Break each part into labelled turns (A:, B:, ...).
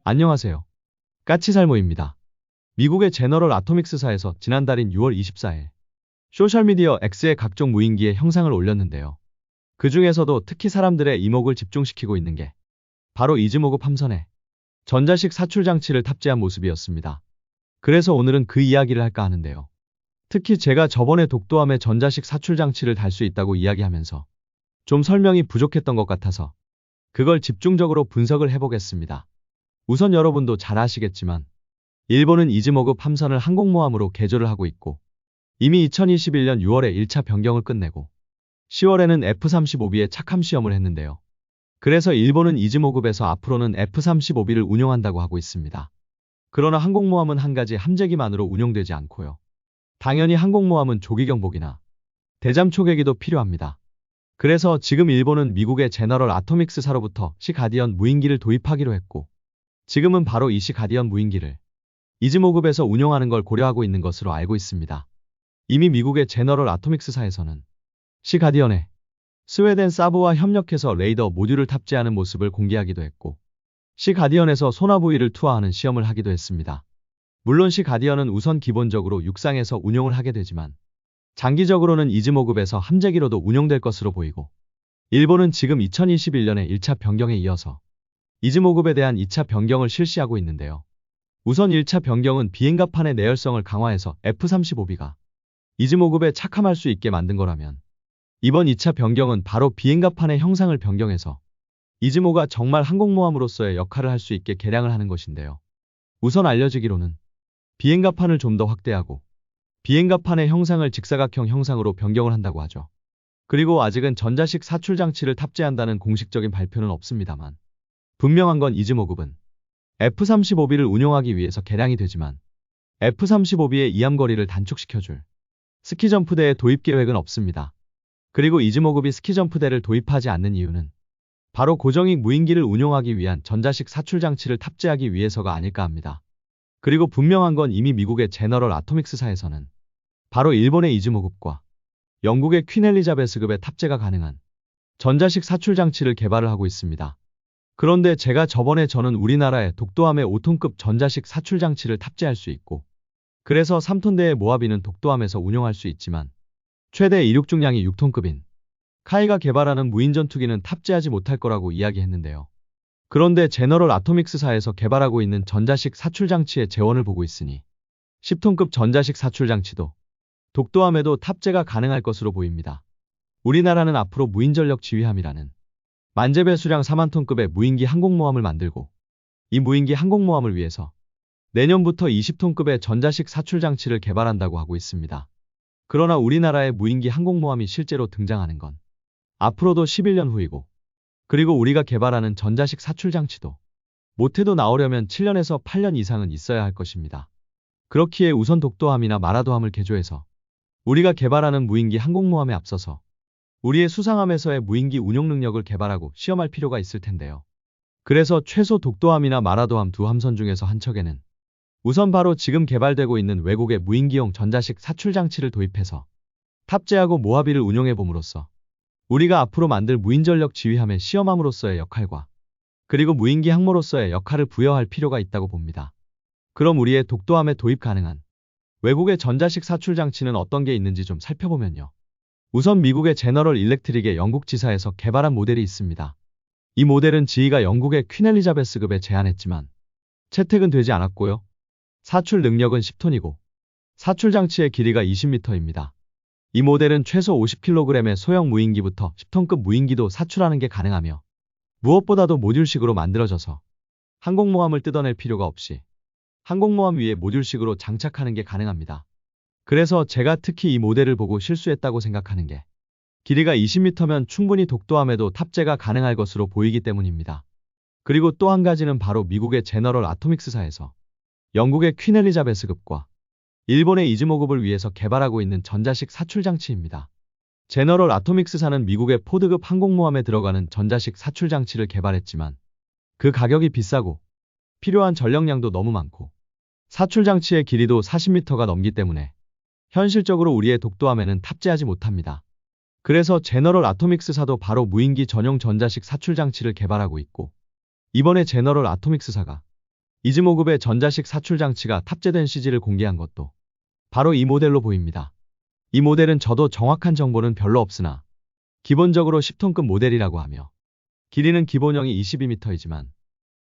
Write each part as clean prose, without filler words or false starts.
A: 안녕하세요. 까치살모입니다. 미국의 제너럴 아토믹스사에서 지난달인 6월 24일 소셜미디어 X에 각종 무인기의 형상을 올렸는데요. 그 중에서도 특히 사람들의 이목을 집중시키고 있는 게 바로 이즈모급 함선에 전자식 사출 장치를 탑재한 모습이었습니다. 그래서 오늘은 그 이야기를 할까 하는데요. 특히 제가 저번에 독도함에 전자식 사출 장치를 달 수 있다고 이야기하면서 좀 설명이 부족했던 것 같아서 그걸 집중적으로 분석을 해보겠습니다. 우선 여러분도 잘 아시겠지만 일본은 이즈모급 함선을 항공모함으로 개조를 하고 있고 이미 2021년 6월에 1차 변경을 끝내고 10월에는 F-35B의 착함 시험을 했는데요. 그래서 일본은 이즈모급에서 앞으로는 F-35B를 운용한다고 하고 있습니다. 그러나 항공모함은 한 가지 함재기만으로 운용되지 않고요. 당연히 항공모함은 조기경보기나 대잠 초계기도 필요합니다. 그래서 지금 일본은 미국의 제너럴 아토믹스사로부터 시가디언 무인기를 도입하기로 했고 지금은 바로 이 시가디언 무인기를 이즈모급에서 운용하는 걸 고려하고 있는 것으로 알고 있습니다. 이미 미국의 제너럴 아토믹스사에서는 시가디언에 스웨덴 사브와 협력해서 레이더 모듈을 탑재하는 모습을 공개하기도 했고 시가디언에서 소나부위를 투하하는 시험을 하기도 했습니다. 물론 시가디언은 우선 기본적으로 육상에서 운용을 하게 되지만 장기적으로는 이즈모급에서 함재기로도 운용될 것으로 보이고 일본은 지금 2021년에 1차 변경에 이어서 이즈모급에 대한 2차 변경을 실시하고 있는데요. 우선 1차 변경은 비행갑판의 내열성을 강화해서 F-35B가 이즈모급에 착함할 수 있게 만든 거라면 이번 2차 변경은 바로 비행갑판의 형상을 변경해서 이즈모가 정말 항공모함으로서의 역할을 할 수 있게 개량을 하는 것인데요. 우선 알려지기로는 비행갑판을 좀 더 확대하고 비행갑판의 형상을 직사각형 형상으로 변경을 한다고 하죠. 그리고 아직은 전자식 사출 장치를 탑재한다는 공식적인 발표는 없습니다만 분명한 건 이즈모급은 F-35B를 운용하기 위해서 개량이 되지만 F-35B의 이함거리를 단축시켜줄 스키점프대의 도입 계획은 없습니다. 그리고 이즈모급이 스키점프대를 도입하지 않는 이유는 바로 고정익 무인기를 운용하기 위한 전자식 사출 장치를 탑재하기 위해서가 아닐까 합니다. 그리고 분명한 건 이미 미국의 제너럴 아토믹스사에서는 바로 일본의 이즈모급과 영국의 퀸 엘리자베스급의 탑재가 가능한 전자식 사출 장치를 개발을 하고 있습니다. 그런데 제가 저는 우리나라에 독도함에 5톤급 전자식 사출 장치를 탑재할 수 있고 그래서 3톤대의 모하비는 독도함에서 운용할 수 있지만 최대 이륙 중량이 6톤급인 카이가 개발하는 무인전투기는 탑재하지 못할 거라고 이야기했는데요. 그런데 제너럴 아토믹스사에서 개발하고 있는 전자식 사출 장치의 재원을 보고 있으니 10톤급 전자식 사출 장치도 독도함에도 탑재가 가능할 것으로 보입니다. 우리나라는 앞으로 무인전력 지휘함이라는 만재배 수량 4만 톤급의 무인기 항공모함을 만들고 이 무인기 항공모함을 위해서 내년부터 20톤급의 전자식 사출 장치를 개발한다고 하고 있습니다. 그러나 우리나라의 무인기 항공모함이 실제로 등장하는 건 앞으로도 11년 후이고 그리고 우리가 개발하는 전자식 사출 장치도 못해도 나오려면 7년에서 8년 이상은 있어야 할 것입니다. 그렇기에 우선 독도함이나 마라도함을 개조해서 우리가 개발하는 무인기 항공모함에 앞서서 우리의 수상함에서의 무인기 운용 능력을 개발하고 시험할 필요가 있을 텐데요. 그래서 최소 독도함이나 마라도함 두 함선 중에서 한 척에는 우선 바로 지금 개발되고 있는 외국의 무인기용 전자식 사출 장치를 도입해서 탑재하고 모하비를 운용해 봄으로써 우리가 앞으로 만들 무인전력 지휘함의 시험함으로서의 역할과 그리고 무인기 항모로서의 역할을 부여할 필요가 있다고 봅니다. 그럼 우리의 독도함에 도입 가능한 외국의 전자식 사출 장치는 어떤 게 있는지 좀 살펴보면요. 우선 미국의 제너럴 일렉트릭의 영국 지사에서 개발한 모델이 있습니다. 이 모델은 지휘가 영국의 퀸 엘리자베스급에 제한했지만 채택은 되지 않았고요. 사출 능력은 10톤이고 사출 장치의 길이가 20m입니다. 이 모델은 최소 50kg의 소형 무인기부터 10톤급 무인기도 사출하는 게 가능하며 무엇보다도 모듈식으로 만들어져서 항공모함을 뜯어낼 필요가 없이 항공모함 위에 모듈식으로 장착하는 게 가능합니다. 그래서 제가 특히 이 모델을 보고 실수했다고 생각하는 게 길이가 20m면 충분히 독도함에도 탑재가 가능할 것으로 보이기 때문입니다. 그리고 또 한 가지는 바로 미국의 제너럴 아토믹스사에서 영국의 퀸 엘리자베스급과 일본의 이즈모급을 위해서 개발하고 있는 전자식 사출 장치입니다. 제너럴 아토믹스사는 미국의 포드급 항공모함에 들어가는 전자식 사출 장치를 개발했지만 그 가격이 비싸고 필요한 전력량도 너무 많고 사출 장치의 길이도 40m가 넘기 때문에 현실적으로 우리의 독도함에는 탑재하지 못합니다. 그래서 제너럴 아토믹스사도 바로 무인기 전용 전자식 사출 장치를 개발하고 있고 이번에 제너럴 아토믹스사가 이즈모급의 전자식 사출 장치가 탑재된 CG를 공개한 것도 바로 이 모델로 보입니다. 이 모델은 저도 정확한 정보는 별로 없으나 기본적으로 10톤급 모델이라고 하며 길이는 기본형이 22m이지만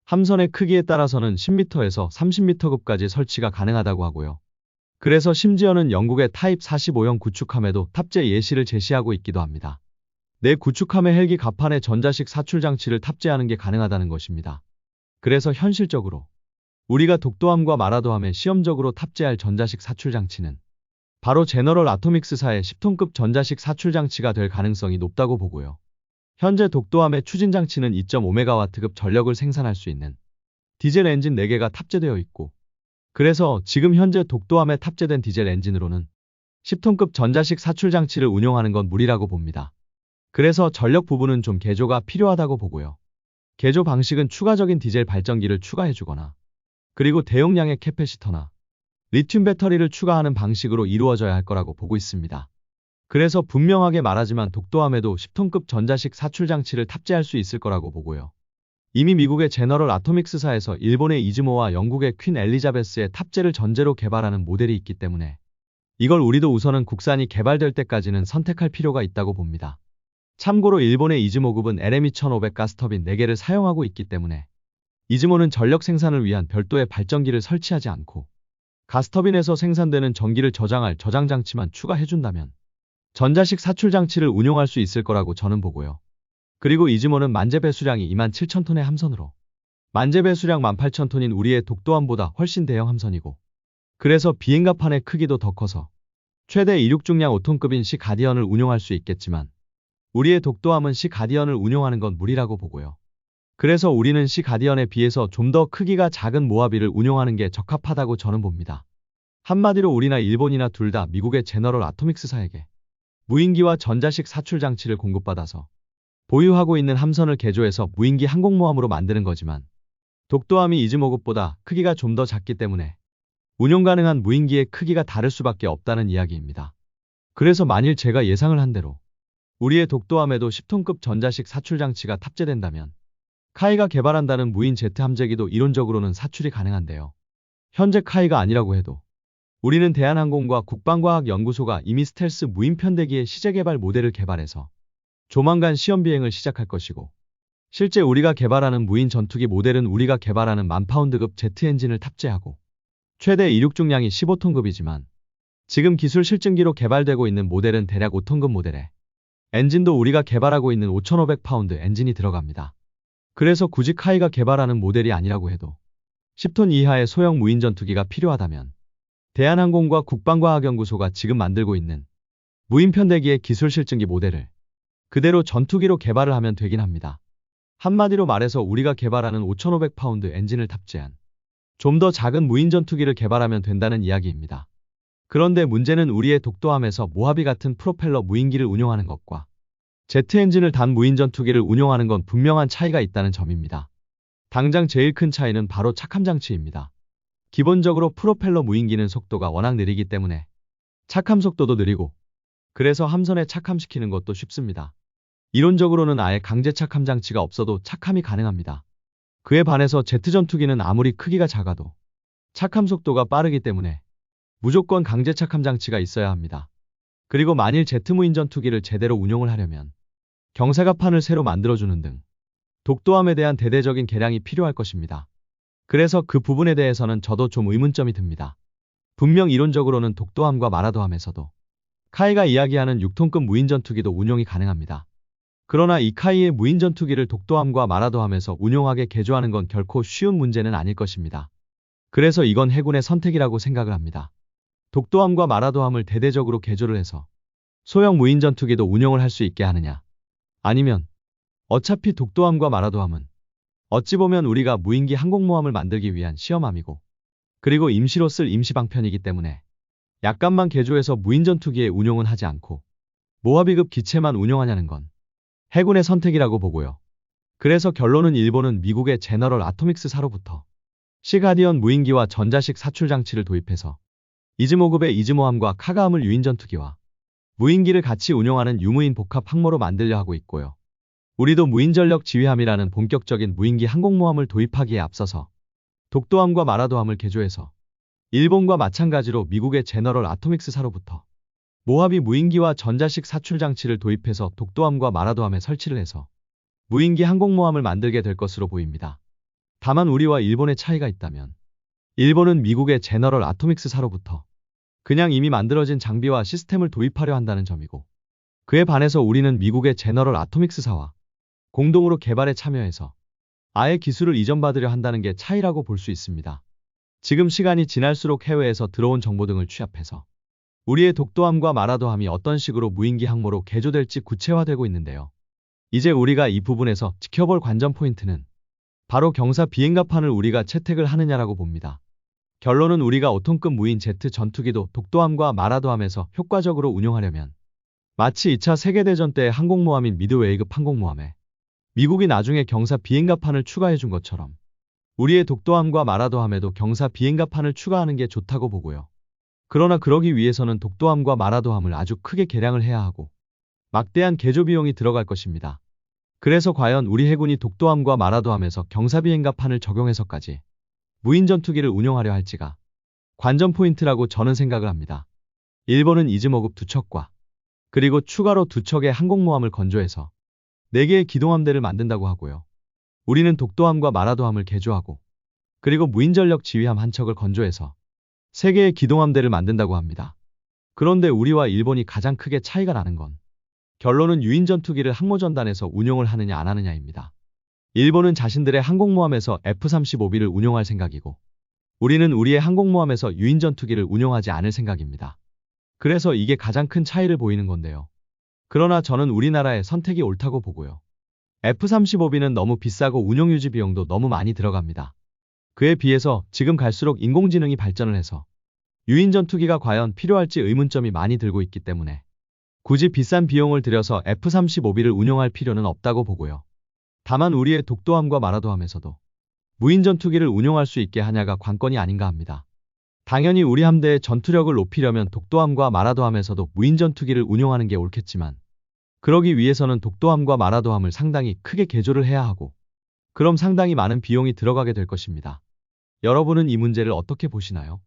A: 함선의 크기에 따라서는 10m에서 30m급까지 설치가 가능하다고 하고요. 그래서 심지어는 영국의 타입 45형 구축함에도 탑재 예시를 제시하고 있기도 합니다. 내 구축함의 헬기 갑판에 전자식 사출 장치를 탑재하는 게 가능하다는 것입니다. 그래서 현실적으로 우리가 독도함과 마라도함에 시험적으로 탑재할 전자식 사출 장치는 바로 제너럴 아토믹스사의 10톤급 전자식 사출 장치가 될 가능성이 높다고 보고요. 현재 독도함의 추진 장치는 2.5메가와트급 전력을 생산할 수 있는 디젤 엔진 4개가 탑재되어 있고, 그래서 지금 현재 독도함에 탑재된 디젤 엔진으로는 10톤급 전자식 사출 장치를 운용하는 건 무리라고 봅니다. 그래서 전력 부분은 좀 개조가 필요하다고 보고요. 개조 방식은 추가적인 디젤 발전기를 추가해주거나, 그리고 대용량의 캐패시터나 리튬 배터리를 추가하는 방식으로 이루어져야 할 거라고 보고 있습니다. 그래서 분명하게 말하지만 독도함에도 10톤급 전자식 사출 장치를 탑재할 수 있을 거라고 보고요. 이미 미국의 제너럴 아토믹스사에서 일본의 이즈모와 영국의 퀸 엘리자베스의 탑재를 전제로 개발하는 모델이 있기 때문에 이걸 우리도 우선은 국산이 개발될 때까지는 선택할 필요가 있다고 봅니다. 참고로 일본의 이즈모급은 LME 1500 가스터빈 4개를 사용하고 있기 때문에 이즈모는 전력 생산을 위한 별도의 발전기를 설치하지 않고 가스터빈에서 생산되는 전기를 저장할 저장장치만 추가해준다면 전자식 사출 장치를 운용할 수 있을 거라고 저는 보고요. 그리고 이즈모는 만재 배수량이 27,000톤의 함선으로 만재 배수량 18,000톤인 우리의 독도함보다 훨씬 대형 함선이고, 그래서 비행갑판의 크기도 더 커서 최대 이륙 중량 5톤급인 시 가디언을 운용할 수 있겠지만 우리의 독도함은 시 가디언을 운용하는 건 무리라고 보고요. 그래서 우리는 시 가디언에 비해서 좀 더 크기가 작은 모하비를 운용하는 게 적합하다고 저는 봅니다. 한마디로 우리나 일본이나 둘 다 미국의 제너럴 아토믹스사에게 무인기와 전자식 사출 장치를 공급받아서 보유하고 있는 함선을 개조해서 무인기 항공모함으로 만드는 거지만 독도함이 이즈모급보다 크기가 좀 더 작기 때문에 운용 가능한 무인기의 크기가 다를 수밖에 없다는 이야기입니다. 그래서 만일 제가 예상을 한 대로 우리의 독도함에도 10톤급 전자식 사출 장치가 탑재된다면 카이가 개발한다는 무인 제트 함재기도 이론적으로는 사출이 가능한데요. 현재 카이가 아니라고 해도 우리는 대한항공과 국방과학연구소가 이미 스텔스 무인 편대기의 시제 개발 모델을 개발해서 조만간 시험 비행을 시작할 것이고, 실제 우리가 개발하는 무인 전투기 모델은 우리가 개발하는 10,000파운드급 제트 엔진을 탑재하고 최대 이륙 중량이 15톤급이지만 지금 기술 실증기로 개발되고 있는 모델은 대략 5톤급 모델에 엔진도 우리가 개발하고 있는 5,500파운드 엔진이 들어갑니다. 그래서 굳이 카이가 개발하는 모델이 아니라고 해도 10톤 이하의 소형 무인 전투기가 필요하다면 대한항공과 국방과학연구소가 지금 만들고 있는 무인 편대기의 기술 실증기 모델을 그대로 전투기로 개발을 하면 되긴 합니다. 한마디로 말해서 우리가 개발하는 5,500파운드 엔진을 탑재한 좀 더 작은 무인 전투기를 개발하면 된다는 이야기입니다. 그런데 문제는 우리의 독도함에서 모하비 같은 프로펠러 무인기를 운용하는 것과 제트 엔진을 단 무인 전투기를 운용하는 건 분명한 차이가 있다는 점입니다. 당장 제일 큰 차이는 바로 착함 장치입니다. 기본적으로 프로펠러 무인기는 속도가 워낙 느리기 때문에 착함 속도도 느리고, 그래서 함선에 착함시키는 것도 쉽습니다. 이론적으로는 아예 강제 착함 장치가 없어도 착함이 가능합니다. 그에 반해서 제트 전투기는 아무리 크기가 작아도 착함 속도가 빠르기 때문에 무조건 강제 착함 장치가 있어야 합니다. 그리고 만일 제트 무인 전투기를 제대로 운용을 하려면 경사갑판을 새로 만들어주는 등 독도함에 대한 대대적인 개량이 필요할 것입니다. 그래서 그 부분에 대해서는 저도 좀 의문점이 듭니다. 분명 이론적으로는 독도함과 마라도함에서도 카이가 이야기하는 6톤급 무인 전투기도 운용이 가능합니다. 그러나 이 카이의 무인 전투기를 독도함과 마라도함에서 운용하게 개조하는 건 결코 쉬운 문제는 아닐 것입니다. 그래서 이건 해군의 선택이라고 생각을 합니다. 독도함과 마라도함을 대대적으로 개조를 해서 소형 무인 전투기도 운용을 할 수 있게 하느냐, 아니면 어차피 독도함과 마라도함은 어찌 보면 우리가 무인기 항공모함을 만들기 위한 시험함이고, 그리고 임시로 쓸 임시방편이기 때문에 약간만 개조해서 무인 전투기의 운용은 하지 않고 모하비급 기체만 운용하냐는 건 해군의 선택이라고 보고요. 그래서 결론은 일본은 미국의 제너럴 아토믹스사로부터 시가디언 무인기와 전자식 사출 장치를 도입해서 이즈모급의 이즈모함과 카가함을 유인 전투기와 무인기를 같이 운용하는 유무인 복합 항모로 만들려 하고 있고요. 우리도 무인전력 지휘함이라는 본격적인 무인기 항공모함을 도입하기에 앞서서 독도함과 마라도함을 개조해서 일본과 마찬가지로 미국의 제너럴 아토믹스사로부터 모하비 무인기와 전자식 사출 장치를 도입해서 독도함과 마라도함에 설치를 해서 무인기 항공모함을 만들게 될 것으로 보입니다. 다만 우리와 일본의 차이가 있다면 일본은 미국의 제너럴 아토믹스사로부터 그냥 이미 만들어진 장비와 시스템을 도입하려 한다는 점이고, 그에 반해서 우리는 미국의 제너럴 아토믹스사와 공동으로 개발에 참여해서 아예 기술을 이전받으려 한다는 게 차이라고 볼 수 있습니다. 지금 시간이 지날수록 해외에서 들어온 정보 등을 취합해서 우리의 독도함과 마라도함이 어떤 식으로 무인기 항모로 개조될지 구체화되고 있는데요. 이제 우리가 이 부분에서 지켜볼 관전 포인트는 바로 경사 비행갑판을 우리가 채택을 하느냐라고 봅니다. 결론은 우리가 5톤급 무인 제트 전투기도 독도함과 마라도함에서 효과적으로 운용하려면 마치 2차 세계대전 때의 항공모함인 미드웨이급 항공모함에 미국이 나중에 경사 비행갑판을 추가해준 것처럼 우리의 독도함과 마라도함에도 경사 비행갑판을 추가하는 게 좋다고 보고요. 그러나 그러기 위해서는 독도함과 마라도함을 아주 크게 개량을 해야 하고 막대한 개조 비용이 들어갈 것입니다. 그래서 과연 우리 해군이 독도함과 마라도함에서 경사 비행갑판을 적용해서까지 무인 전투기를 운용하려 할지가 관전 포인트라고 저는 생각을 합니다. 일본은 이즈모급 2척과 그리고 추가로 2척의 항공모함을 건조해서 4개의 기동함대를 만든다고 하고요. 우리는 독도함과 마라도함을 개조하고 그리고 무인전력 지휘함 1척을 건조해서 3개의 기동함대를 만든다고 합니다. 그런데 우리와 일본이 가장 크게 차이가 나는 건 결론은 유인 전투기를 항모전단에서 운용을 하느냐 안 하느냐입니다. 일본은 자신들의 항공모함에서 F-35B를 운용할 생각이고 우리는 우리의 항공모함에서 유인 전투기를 운용하지 않을 생각입니다. 그래서 이게 가장 큰 차이를 보이는 건데요. 그러나 저는 우리나라의 선택이 옳다고 보고요. F-35B는 너무 비싸고 운용유지 비용도 너무 많이 들어갑니다. 그에 비해서 지금 갈수록 인공지능이 발전을 해서 유인 전투기가 과연 필요할지 의문점이 많이 들고 있기 때문에 굳이 비싼 비용을 들여서 F-35B를 운용할 필요는 없다고 보고요. 다만 우리의 독도함과 마라도함에서도 무인 전투기를 운용할 수 있게 하냐가 관건이 아닌가 합니다. 당연히 우리 함대의 전투력을 높이려면 독도함과 마라도함에서도 무인 전투기를 운용하는 게 옳겠지만 그러기 위해서는 독도함과 마라도함을 상당히 크게 개조를 해야 하고 그럼 상당히 많은 비용이 들어가게 될 것입니다. 여러분은 이 문제를 어떻게 보시나요?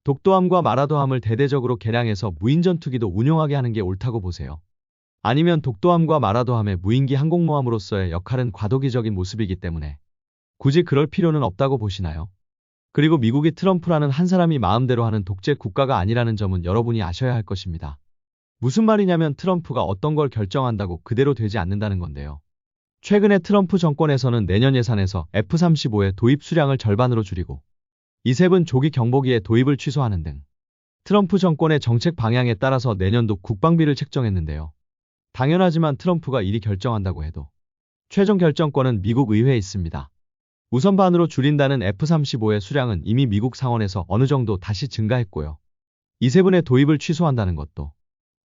A: 독도함과 마라도함을 대대적으로 개량해서 무인 전투기도 운용하게 하는 게 옳다고 보세요? 아니면 독도함과 마라도함의 무인기 항공모함으로서의 역할은 과도기적인 모습이기 때문에 굳이 그럴 필요는 없다고 보시나요? 그리고 미국이 트럼프라는 한 사람이 마음대로 하는 독재 국가가 아니라는 점은 여러분이 아셔야 할 것입니다. 무슨 말이냐면 트럼프가 어떤 걸 결정한다고 그대로 되지 않는다는 건데요. 최근에 트럼프 정권에서는 내년 예산에서 F-35의 도입 수량을 절반으로 줄이고 이세븐 조기 경보기의 도입을 취소하는 등 트럼프 정권의 정책 방향에 따라서 내년도 국방비를 책정했는데요. 당연하지만 트럼프가 이리 결정한다고 해도 최종 결정권은 미국 의회에 있습니다. 우선 반으로 줄인다는 F-35의 수량은 이미 미국 상원에서 어느 정도 다시 증가했고요. 이세븐의 도입을 취소한다는 것도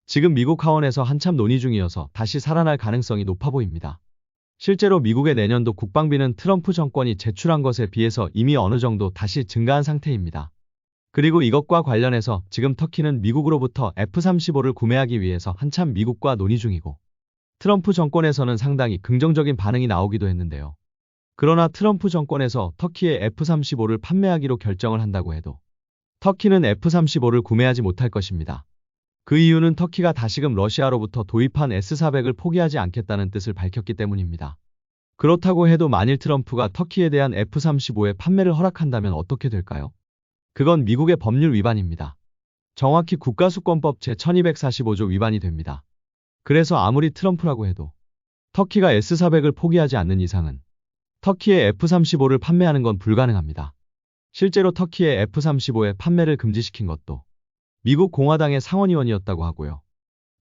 A: 지금 미국 하원에서 한참 논의 중이어서 다시 살아날 가능성이 높아 보입니다. 실제로 미국의 내년도 국방비는 트럼프 정권이 제출한 것에 비해서 이미 어느 정도 다시 증가한 상태입니다. 그리고 이것과 관련해서 지금 터키는 미국으로부터 F-35를 구매하기 위해서 한참 미국과 논의 중이고 트럼프 정권에서는 상당히 긍정적인 반응이 나오기도 했는데요. 그러나 트럼프 정권에서 터키에 F-35를 판매하기로 결정을 한다고 해도 터키는 F-35를 구매하지 못할 것입니다. 그 이유는 터키가 다시금 러시아로부터 도입한 S-400을 포기하지 않겠다는 뜻을 밝혔기 때문입니다. 그렇다고 해도 만일 트럼프가 터키에 대한 F-35의 판매를 허락한다면 어떻게 될까요? 그건 미국의 법률 위반입니다. 정확히 국가수권법 제1245조 위반이 됩니다. 그래서 아무리 트럼프라고 해도 터키가 S-400을 포기하지 않는 이상은 터키에 F-35를 판매하는 건 불가능합니다. 실제로 터키의 F-35의 판매를 금지시킨 것도 미국 공화당의 상원의원이었다고 하고요.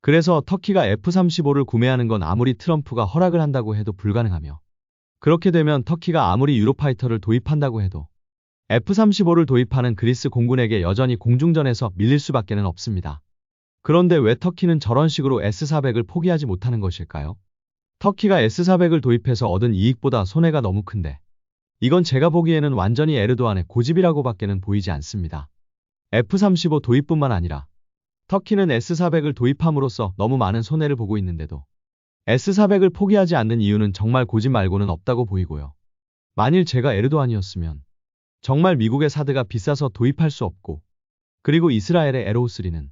A: 그래서 터키가 F-35를 구매하는 건 아무리 트럼프가 허락을 한다고 해도 불가능하며 그렇게 되면 터키가 아무리 유로파이터를 도입한다고 해도 F-35를 도입하는 그리스 공군에게 여전히 공중전에서 밀릴 수밖에는 없습니다. 그런데 왜 터키는 저런 식으로 S-400을 포기하지 못하는 것일까요? 터키가 S-400을 도입해서 얻은 이익보다 손해가 너무 큰데 이건 제가 보기에는 완전히 에르도안의 고집이라고 밖에는 보이지 않습니다. F-35 도입뿐만 아니라 터키는 S-400을 도입함으로써 너무 많은 손해를 보고 있는데도 S-400을 포기하지 않는 이유는 정말 고집 말고는 없다고 보이고요. 만일 제가 에르도안이었으면 정말 미국의 사드가 비싸서 도입할 수 없고, 그리고 이스라엘의 에로우3는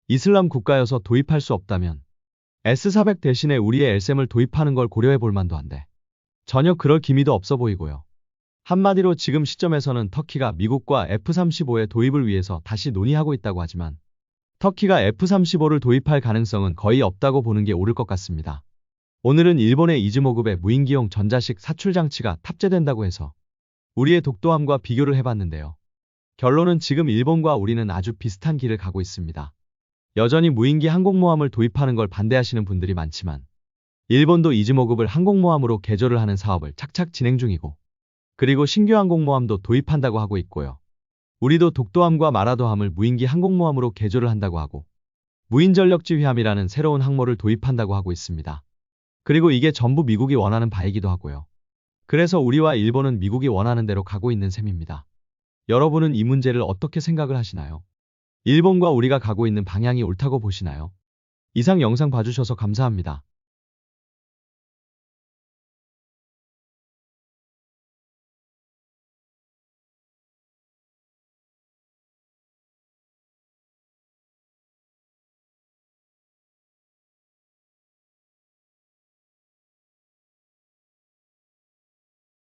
A: 이슬람 국가여서 도입할 수 없다면 S400 대신에 우리의 LSM을 도입하는 걸 고려해 볼 만도 한데 전혀 그럴 기미도 없어 보이고요. 한마디로 지금 시점에서는 터키가 미국과 F-35의 도입을 위해서 다시 논의하고 있다고 하지만 터키가 F-35를 도입할 가능성은 거의 없다고 보는 게 옳을 것 같습니다. 오늘은 일본의 이즈모급의 무인기용 전자식 사출장치가 탑재된다고 해서 우리의 독도함과 비교를 해봤는데요. 결론은 지금 일본과 우리는 아주 비슷한 길을 가고 있습니다. 여전히 무인기 항공모함을 도입하는 걸 반대하시는 분들이 많지만 일본도 이즈모급을 항공모함으로 개조를 하는 사업을 착착 진행 중이고, 그리고 신규 항공모함도 도입한다고 하고 있고요. 우리도 독도함과 마라도함을 무인기 항공모함으로 개조를 한다고 하고 무인전력지휘함이라는 새로운 항모를 도입한다고 하고 있습니다. 그리고 이게 전부 미국이 원하는 바이기도 하고요. 그래서 우리와 일본은 미국이 원하는 대로 가고 있는 셈입니다. 여러분은 이 문제를 어떻게 생각을 하시나요? 일본과 우리가 가고 있는 방향이 옳다고 보시나요? 이상 영상 봐주셔서 감사합니다.